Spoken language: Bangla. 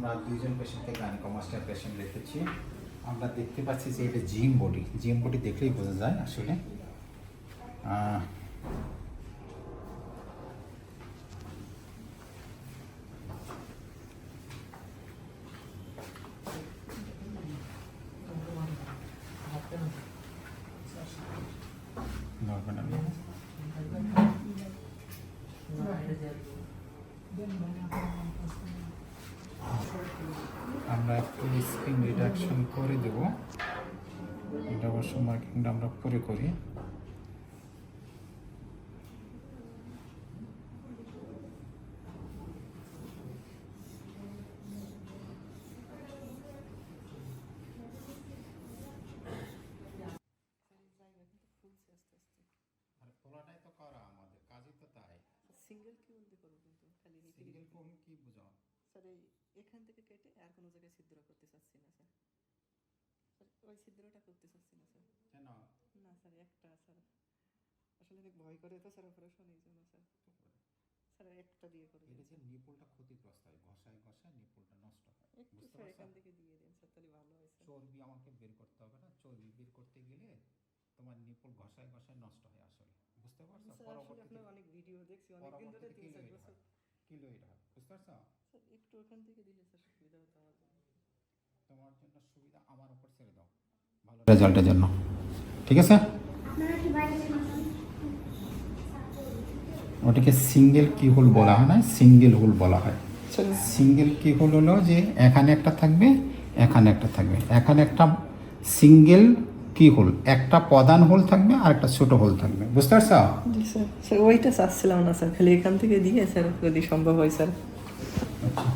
আমরা দুইজন পেশেন্টকে গাইনোকোমাস্টার পেশেন্ট রেখেছি। আমরা দেখতে পাচ্ছি যে এটা জিম বডি দেখলেই বোঝা যায় আসলে। আমরা একটু স্কিন রিডাকশন করে দেব, এটা অবশ্য মার্কিংটা আমরা পরে করি। পোলাটাই তো করা, আমাদের কাজই তো তাই। সিঙ্গেল কি বলতে করবো কিন্তু খালি সিঙ্গেল কোন কি বুঝাও স্যার? এই এখান থেকে কেটে আর কোনো জায়গায় ছিদ্র করতে চাচ্ছি না স্যার। স্যার ওই ছিদ্রটা করতে চাচ্ছি না স্যার। কেন? না স্যার, একটা স্যার আসলে অনেক ভয় করে তো স্যার অপারেশন, এই জন্য স্যার। স্যার একটা দিয়ে করে এটা দিন যে নিপলটা ক্ষতিগ্রস্ত হয়, ঘষায় নিপলটা নষ্ট হয়। একটু বুঝতে স্যার, পারছো? এখান থেকে দিয়ে দিন স্যার, তাহলে ভালো হয় স্যার। চর্বি আমাকে বের করতে হবে না, চর্বি বের করতে গেলে তোমার নিপল ঘষায় নষ্ট হয় আসলে। বুঝতে পারছো? স্যার আসলে আপনার অনেক ভিডিও দেখছি অনেকদিন ধরে, 3-4 বছর কিলোইড হয়। বুঝতে পারছো? স্যার একটু ওখান থেকে দিলে স্যার সুবিধা হতো আমার জন্য। তোমার জন্য সুবিধা, আমার উপর ছেড়ে দাও ভালো রেজাল্টের জন্য, ঠিক আছে? ওটাকে সিঙ্গেল কি হোল বলা হয় না, সিঙ্গেল হোল বলা হয়। সিঙ্গেল কি হোল হলো যে এখানে একটা থাকবে, এখানে একটা থাকবে, এখানে একটা সিঙ্গেল কি হোল, একটা প্রধান হোল থাকবে আর একটা ছোট হোল থাকবে। বুঝতে পারছো? জি স্যার। স্যার ওইটা চাচ্ছিলাম না স্যার, খালি এখান থেকে দিয়ে স্যার যদি সম্ভব হয় স্যার। ওকে।